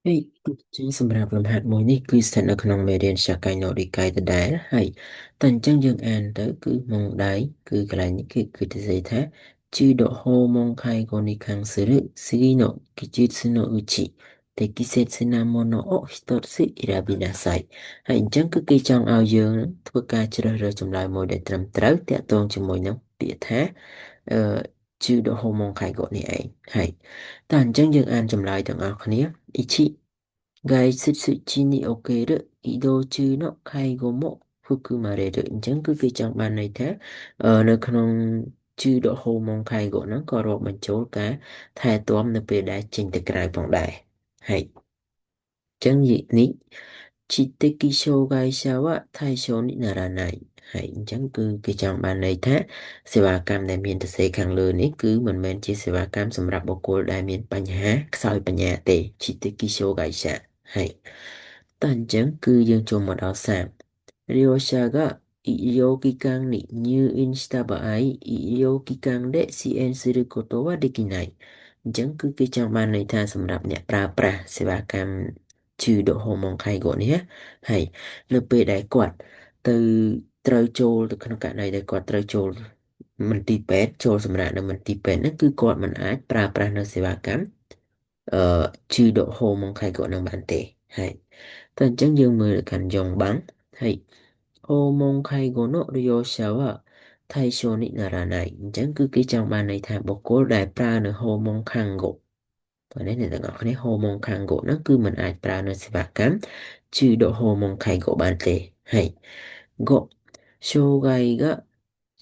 ហើយជាសម្រាប់លំហាត់មួយនេះគឺស្ថិតនៅក្នុងមេរៀនសាកៃណូឌីកៃដដែលហើយតែអញ្ចឹងយើងអានទៅគឺម៉ងដៃគឺកន្លែងនេះគឺទៅសេថាជីដហូម៉ងខៃកូនីខាងする次の技術のうち適切なものを一つ選びなさいហើយអញ្ចឹងគឺគេចង់ឲ្យយើងធ្វើការជ្រើសរើសចម្លើយមួយដែលត្រឹមត្រូវតាក់ទងជាមួយនឹងពាក្យថាអឺជីដហូម៉ងខៃកូនេះឯងហើយតែអញ្ចឹងយើងអានចម្លើយទាំងអស់គ្នា 1外出地における移動中の介護も含まれるអញ្ចឹងគឺគេចង់បានន័យថានៅក្នុងជឿដកហូម៉ុងខៃកូហ្នឹងក៏រាប់បញ្ចូលការថែទាំនៅពេលដែលចេញទៅក្រៅផងដែរហើយចឹងនេះ知的障害者は対象にならないហើយអញ្ចឹងគឺគេចង់បានន័យថាសេវាកម្មដែលមានទៅសេខាងលើនេះគឺមិនមែនជាសេវាកម្មសម្រាប់បុគ្គលដែលមានបញ្ហាខ្សោយបញ្ញាទេ知的障害者はい。តែអញ្ចឹងគឺយើងចូលមកដល់សាម利用者が医療機関に入院した場合、医療機関で支援することはできない。អញ្ចឹងគឺគេចង់បានន័យថាសម្រាប់អ្នកប្រើប្រាស់សេវាកម្មជឿដកហូម៉ុងខៃកូនេះណាហើយនៅពេលដែលគាត់ទៅត្រូវចូលទៅក្នុងករណីដែលគាត់ត្រូវចូលមន្ទីរពេទ្យចូលសម្រាប់នៅមន្ទីរពេទ្យហ្នឹងគឺគាត់មិនអាចប្រើប្រាស់នៅសេវាកម្មអឺជឿដកហូម៉ុងខៃកូនឹងបានទេហើយតែអញ្ចឹងយើងមើលទៅកាន់យ៉ងបាំងហើយ訪問介護の利用者は対象にならないអញ្ចឹងគឺគេចង់បានន័យថាបុគ្គលដែលប្រើនៅ訪問看護តោះនេះអ្នកទាំងអស់គ្នា訪問看護ហ្នឹងគឺมันអាចប្រើនៅសេវាកម្មជឿដក訪問介護បានទេហើយ5障害が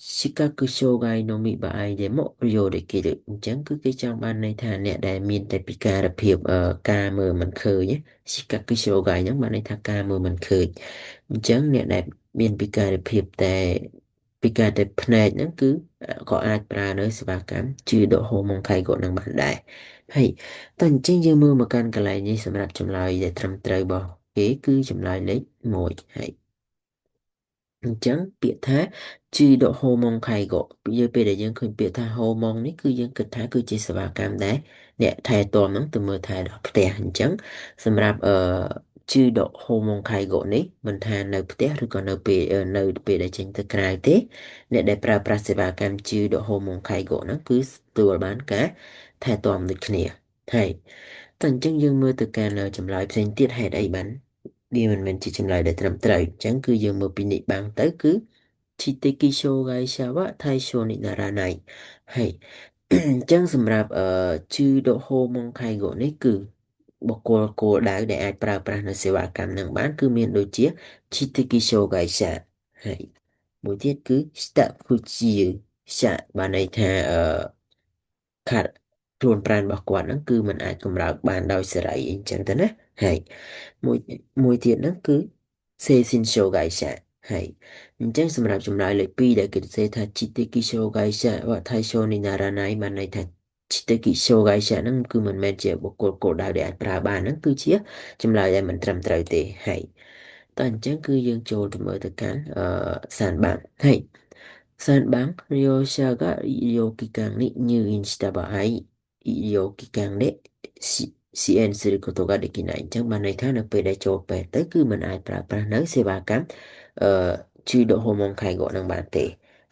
視覚障害のみ場合でも利用できるអញ្ចឹងគឺគេចង់បានន័យថាអ្នកដែលមានតែពិការភាពការមើលមិនឃើញ視覚障害ហ្នឹងបានន័យថាការមើលមិនឃើញអញ្ចឹងអ្នកដែលមានពិការភាពតែពិការតែភ្នែកហ្នឹងគឺក៏អាចប្រើនៅសេវាកម្មជឿដកហូម៉ុងខៃកូនឹងបានដែរហើយតើអញ្ចឹងយើងមើលមកកាន់កន្លែងនេះសម្រាប់ចម្លើយដែលត្រឹមត្រូវរបស់គេគឺចម្លើយលេខ1ហើយអញ្ចឹងពាក្យថាជីដកហូម៉ុងខៃកូយើងពេលដែលយើងឃើញពាក្យថាហូម៉ុងនេះគឺយើងគិតថាគឺជាសេវាកម្មដែរអ្នកថែទាំហ្នឹងទៅមើលថែដល់ផ្ទះអញ្ចឹងសម្រាប់ជីដកហូម៉ុងខៃកូនេះមិនថានៅផ្ទះឬក៏នៅពេលដែលចេញទៅក្រៅទេអ្នកដែលប្រើប្រាស់សេវាកម្មជីដកហូម៉ុងខៃកូហ្នឹងគឺទទួលបានការថែទាំដូចគ្នាហើយតែអញ្ចឹងយើងមើលទៅកាន់ចម្លើយផ្សេងទៀតហេតុអីបានវាមិនមែនជាចម្លើយដែលត្រឹមត្រូវអញ្ចឹងគឺយើងមើលពីនេះបាំងទៅគឺ知的障害者は対象にならないហើយអញ្ចឹងសម្រាប់ជឿដកហូម៉ុងខៃកូនេះគឺបុគ្គលគោលដៅដែលអាចប្រើប្រាស់នៅសេវាកម្មនឹងបានគឺមានដូចជា知的障害者ហើយមួយទៀតគឺស្តភុជាសាបានន័យថាខាត់ខ្លួនប្រាណរបស់គាត់ហ្នឹងគឺมันអាចកម្រើកបានដោយសេរីអញ្ចឹងទៅណាហើយមួយមួយទៀតហ្នឹងគឺសេស៊ីន障害者ហើយអញ្ចឹងសម្រាប់ចម្លើយលេខ2ដែលគេសរសេរថា知的障害者វថៃឆូនីណារ៉ាណៃបានន័យថា知的障害者ហ្នឹងគឺមិនមែនជាបុគ្គលគោលដៅដែលអាចប្រើបានហ្នឹងគឺជាចម្លើយដែលមិនត្រឹមត្រូវទេហើយតើអញ្ចឹងគឺយើងចូលទៅមើលទៅកាន់សានបាំងហើយ3番、利用者が医療機関に入院した場合、医療機関で支援することができないអញ្ចឹងបានន័យថានៅពេលដែលចូលពេទ្យទៅគឺมันអាចប្រើប្រាស់នៅសេវាកម្មអឺជួយដកហូម៉ុងខៃកូនឹងបានទេ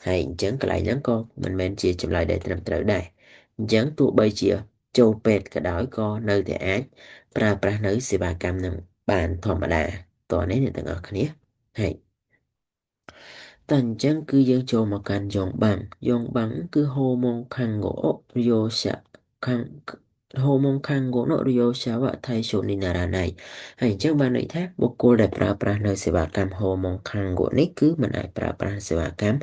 ហើយអញ្ចឹងកន្លែងហ្នឹងក៏មិនមែនជាចម្លើយដែលត្រឹមត្រូវដែរអញ្ចឹងទោះបីជាចូលពេទ្យក៏ដោយក៏នៅតែអាចប្រើប្រាស់នៅសេវាកម្មនឹងបានធម្មតាតោះនេះអ្នកទាំងអស់គ្នាហើយតែអញ្ចឹងគឺយើងចូលមកកាន់យ៉ងបាំងគឺហូម៉ុងខាងហ្គោ利用者ខាងហូម៉ុងខាងហ្គោの利用者は対象にならないហើយអញ្ចឹងបានន័យថាបុគ្គលដែលប្រើប្រាស់នៅសេវាកម្មហូម៉ុងខាងហ្គោនេះគឺមិនអាចប្រើប្រាស់សេវាកម្ម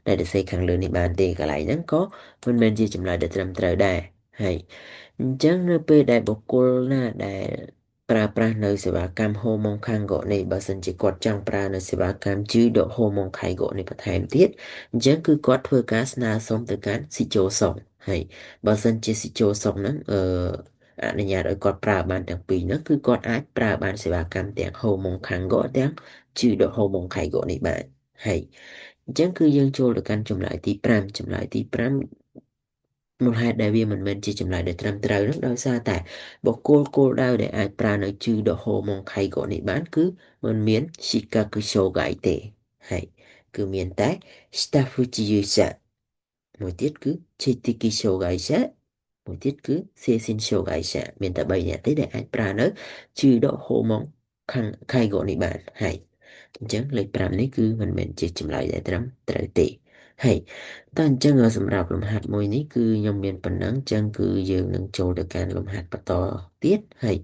ដែលសរសេរខាងលើនេះបានទេកន្លែងហ្នឹងក៏មិនមែនជាចម្លើយដែលត្រឹមត្រូវដែរហើយអញ្ចឹងនៅពេលដែលបុគ្គលណាដែលប្រើប្រាស់នៅសេវាកម្មហូម៉ុងខាងហ្គោនេះបើសិនជាគាត់ចង់ប្រើនៅសេវាកម្មជឺដកហូម៉ុងខៃហ្គោនេះបន្ថែមទៀតអញ្ចឹងគឺគាត់ធ្វើការស្នើសុំទៅកាន់ស៊ីជូសុងហើយបើសិនជាស៊ីជូសុងហ្នឹងអនុញ្ញាតឲ្យគាត់ប្រើបានទាំងពីរហ្នឹងគឺគាត់អាចប្រើបានសេវាកម្មទាំងហូម៉ុងខាងហ្គោទាំងជឺដកហូម៉ុងខៃហ្គោនេះបានហើយអញ្ចឹងគឺយើងចូលទៅកាន់ចម្លើយទី5ចម្លើយទី5 một hạt đại viên mình chỉ chậm lại để trầm trời rất đau xa tại bộ cô đau để ai pra nơi chư độ hồ mong khay gọi này bán cứ mình miến shikaku show gãi tệ hay cứ miền tái staffuchi yusa một tiết cứ chitiki show gãi sẽ một tiết cứ xe xin show gãi sẽ miền tây bay nhà tới để ai pra nơi chư độ hồ mong khăn khay gọi này bán hay chẳng lấy pramនេះគឺមិនមែនជាចម្លើយដែលត្រឹមត្រូវទេហើយតើអញ្ចឹងសម្រាប់លំហាត់មួយនេះគឺខ្ញុំមានប៉ុណ្ណឹងអញ្ចឹងគឺយើងនឹងចូលទៅកាន់លំហាត់បន្តទៀតហើយ